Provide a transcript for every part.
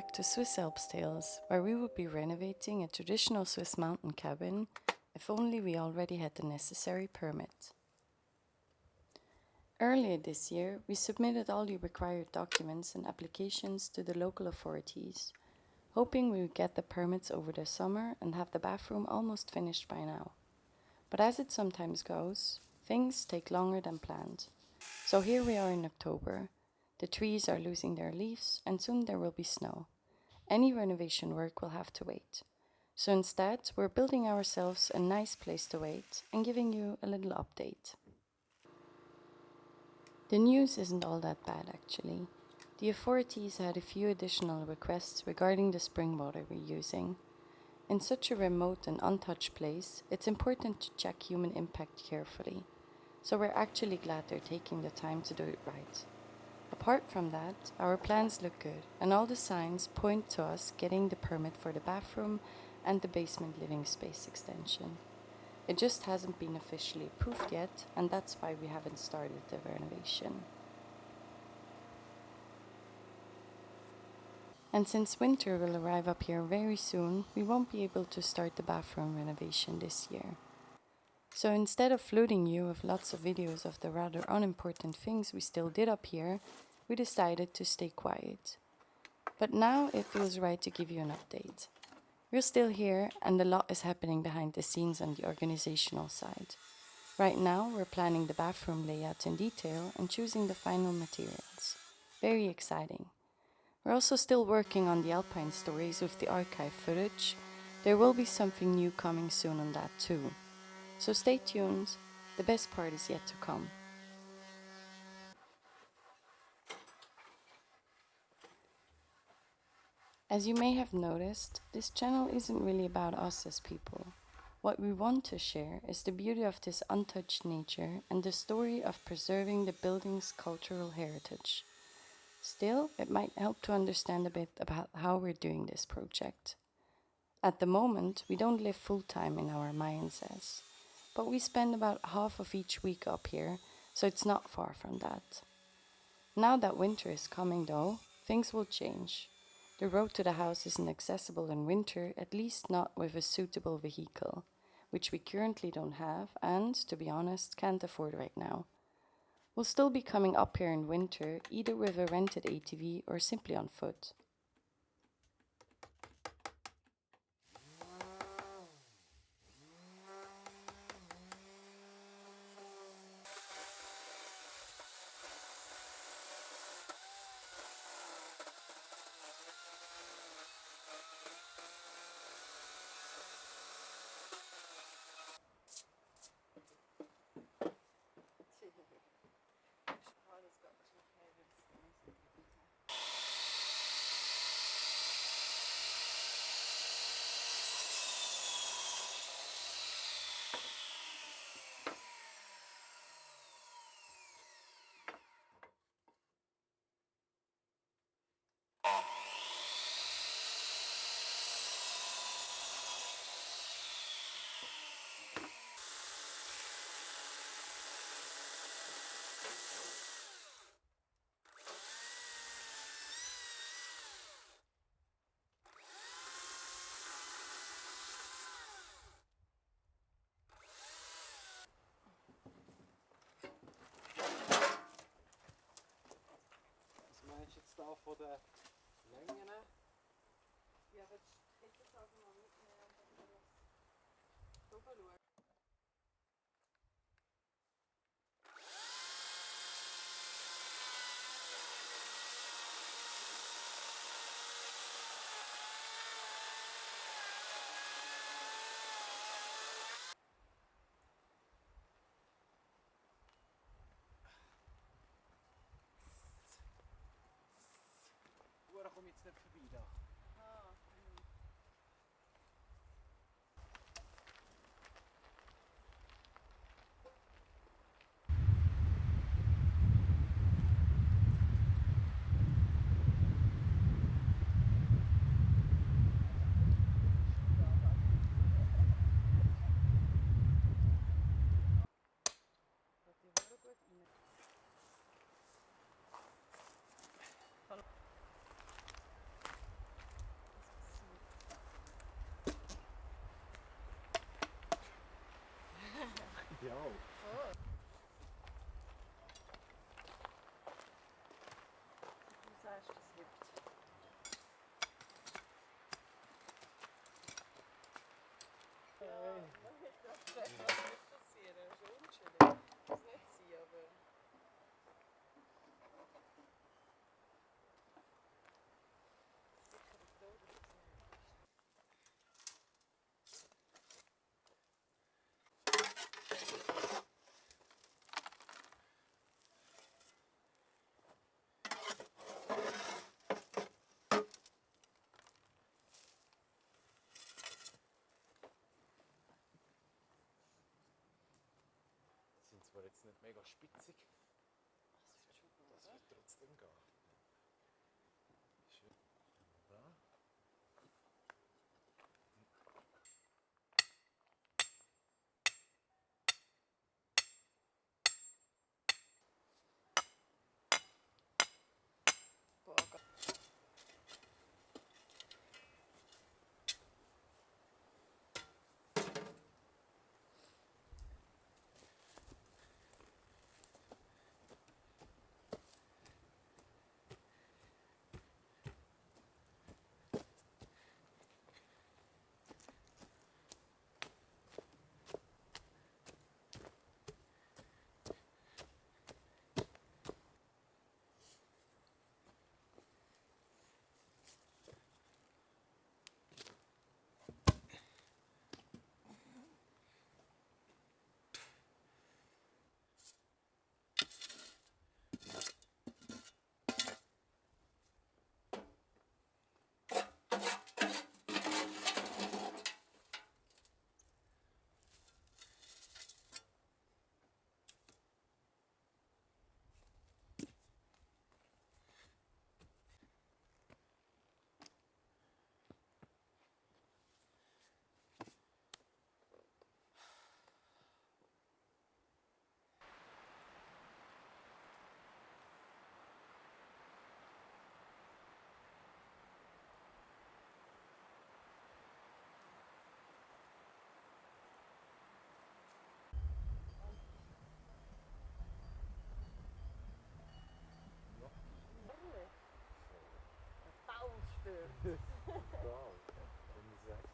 back to Swiss Alps Tales, where we would be renovating a traditional Swiss mountain cabin if only we already had the necessary permit. Earlier this year, we submitted all the required documents and applications to the local authorities, hoping we would get the permits over the summer and have the bathroom almost finished by now. But as it sometimes goes, things take longer than planned. So here we are in October. The trees are losing their leaves and soon there will be snow. Any renovation work will have to wait. So instead, we're building ourselves a nice place to wait and giving you a little update. The news isn't all that bad actually. The authorities had a few additional requests regarding the spring water we're using. In such a remote and untouched place, it's important to check human impact carefully. So we're actually glad they're taking the time to do it right. Apart from that, our plans look good, and all the signs point to us getting the permit for the bathroom and the basement living space extension. It just hasn't been officially approved yet, and that's why we haven't started the renovation. And since winter will arrive up here very soon, we won't be able to start the bathroom renovation this year. So instead of flooding you with lots of videos of the rather unimportant things we still did up here, we decided to stay quiet. But now it feels right to give you an update. We're still here and a lot is happening behind the scenes on the organizational side. Right now we're planning the bathroom layout in detail and choosing the final materials. Very exciting. We're also still working on the alpine stories with the archive footage. There will be something new coming soon on that too. So stay tuned, the best part is yet to come. As you may have noticed, this channel isn't really about us as people. What we want to share is the beauty of this untouched nature and the story of preserving the building's cultural heritage. Still, it might help to understand a bit about how we're doing this project. At the moment, we don't live full-time in our Mayenses, but we spend about half of each week up here, so it's not far from that. Now that winter is coming though, things will change. The road to the house isn't accessible in winter, at least not with a suitable vehicle, which we currently don't have and, to be honest, can't afford right now. We'll still be coming up here in winter, either with a rented ATV or simply on foot. Meinst du jetzt da von der Länge? Ja, aber jetzt ist auch mal mitnehmen und dann drüber schauen. Da komme ich jetzt nicht vorbei da. Ah. ich auch. Du sagst, das hilft. Was wird passieren? Das ist unschön. Das nicht sein, aber... Sind zwar jetzt nicht mega spitzig, Das wird schon gut, das wird trotzdem gehen. Schön. Da. Boah, Gott. Baustürze. Total. Wenn ich sage,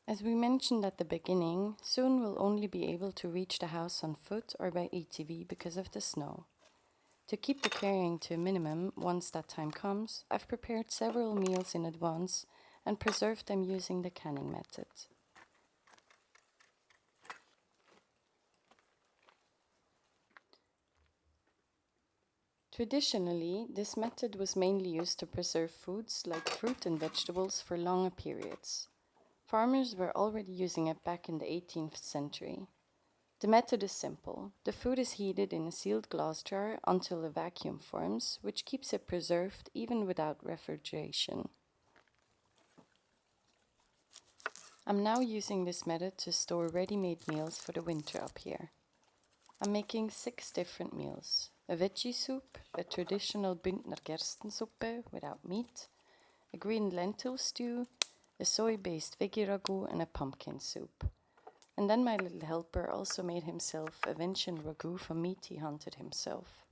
As we mentioned at the beginning, soon we'll only be able to reach the house on foot or by ATV because of the snow. To keep the carrying to a minimum once that time comes, I've prepared several meals in advance and preserved them using the canning method. Traditionally, this method was mainly used to preserve foods like fruit and vegetables for longer periods. Farmers were already using it back in the 18th century. The method is simple. The food is heated in a sealed glass jar until a vacuum forms, which keeps it preserved even without refrigeration. I'm now using this method to store ready-made meals for the winter up here. I'm making 6 different meals. A veggie soup, a traditional Bündner Gerstensuppe without meat, a green lentil stew, a soy-based veggie ragu, and a pumpkin soup. And then my little helper also made himself a venison ragu from meat he hunted himself.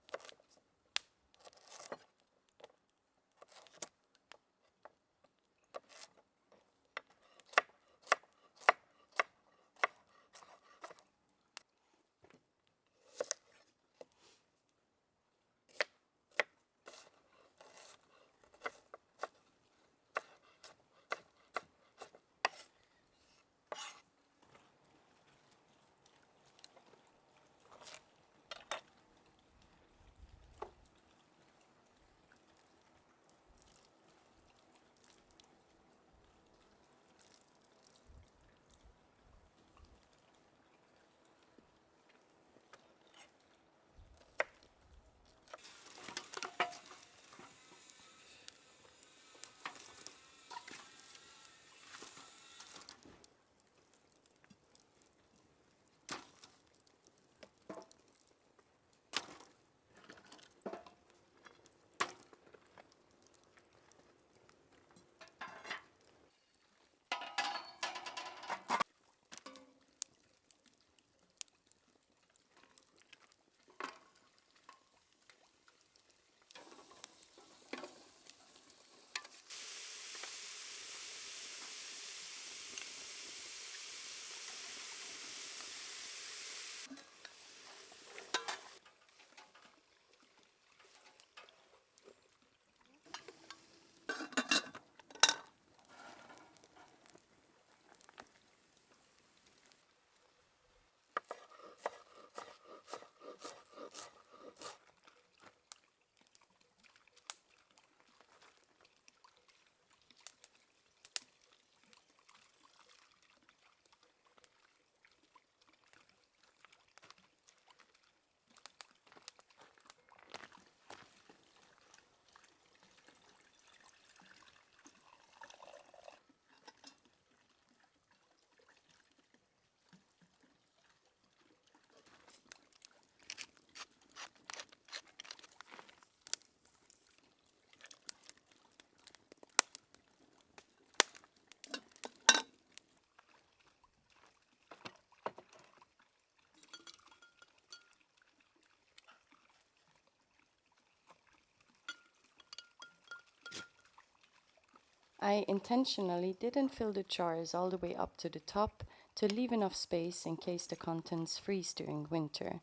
I intentionally didn't fill the jars all the way up to the top to leave enough space in case the contents freeze during winter.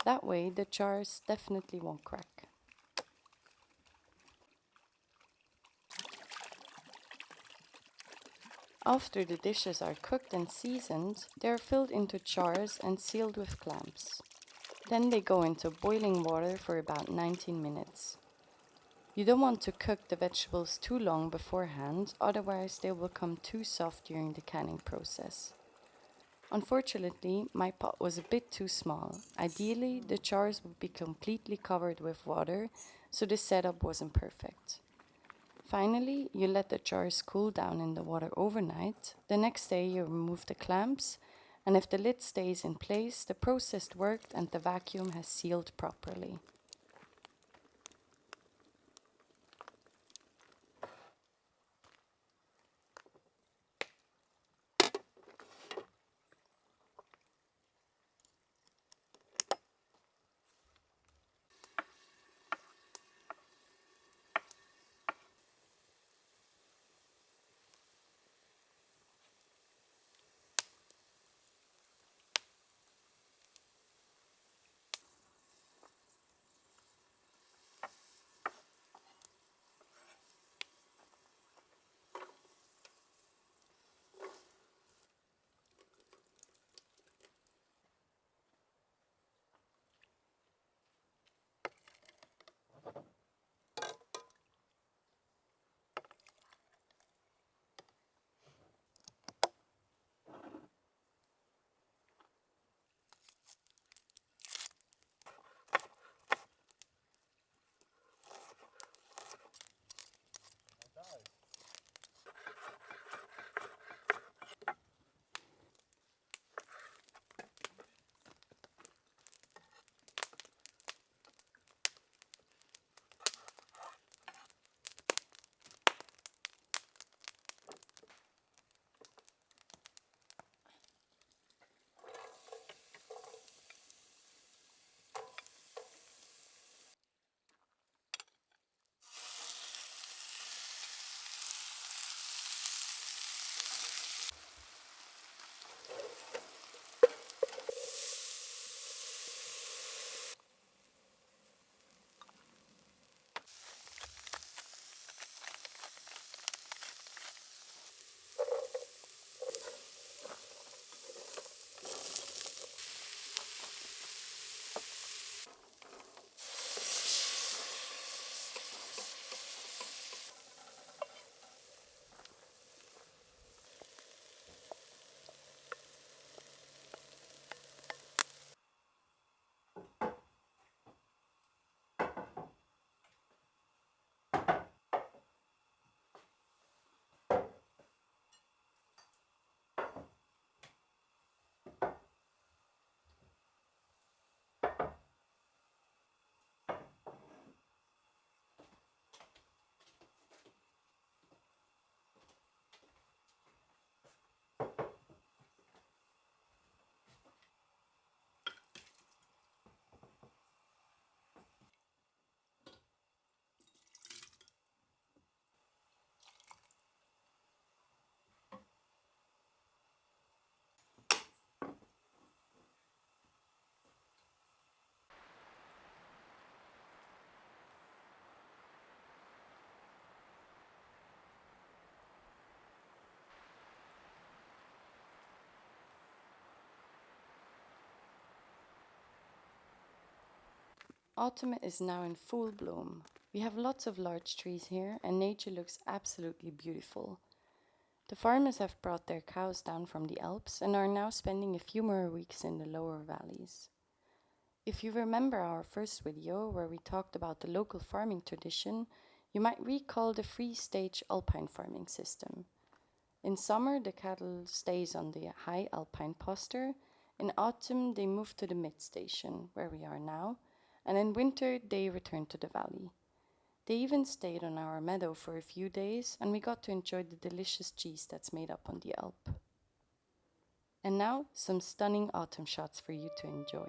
That way, the jars definitely won't crack. After the dishes are cooked and seasoned, they are filled into jars and sealed with clamps. Then they go into boiling water for about 19 minutes. You don't want to cook the vegetables too long beforehand, otherwise they will become too soft during the canning process. Unfortunately, my pot was a bit too small. Ideally, the jars would be completely covered with water, so the setup wasn't perfect. Finally, you let the jars cool down in the water overnight. The next day, you remove the clamps, and if the lid stays in place, the process worked and the vacuum has sealed properly. Autumn is now in full bloom. We have lots of large trees here, and nature looks absolutely beautiful. The farmers have brought their cows down from the Alps and are now spending a few more weeks in the lower valleys. If you remember our first video where we talked about the local farming tradition, you might recall the three-stage alpine farming system. In summer, the cattle stays on the high alpine pasture. In autumn, they move to the mid-station, where we are now, and in winter, they return to the valley. They even stayed on our meadow for a few days, and we got to enjoy the delicious cheese that's made up on the Alp. And now, some stunning autumn shots for you to enjoy.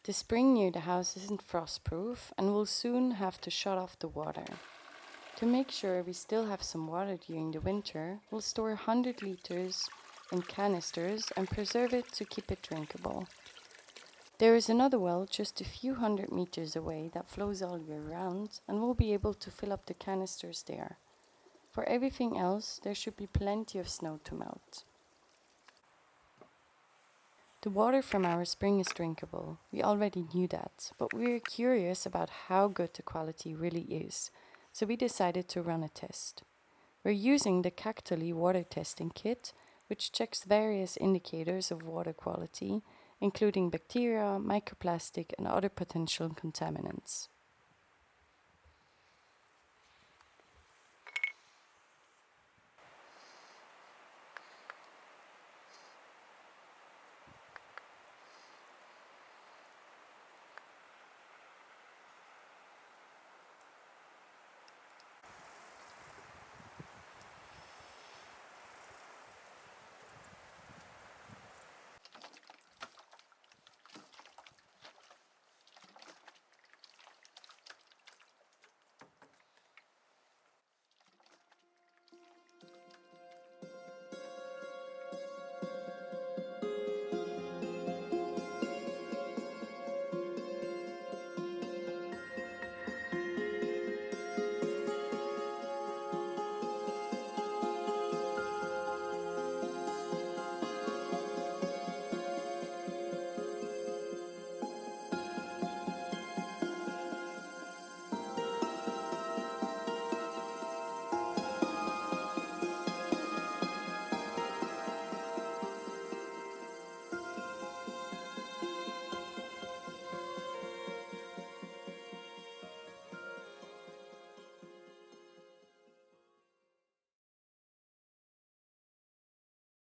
The spring near the house isn't frostproof and we'll soon have to shut off the water. To make sure we still have some water during the winter, we'll store 100 liters in canisters and preserve it to keep it drinkable. There is another well just a few hundred meters away that flows all year round, and we'll be able to fill up the canisters there. For everything else, there should be plenty of snow to melt. The water from our spring is drinkable. We already knew that, but we were curious about how good the quality really is, so we decided to run a test. We're using the Cactoli water testing kit, which checks various indicators of water quality, including bacteria, microplastic, and other potential contaminants.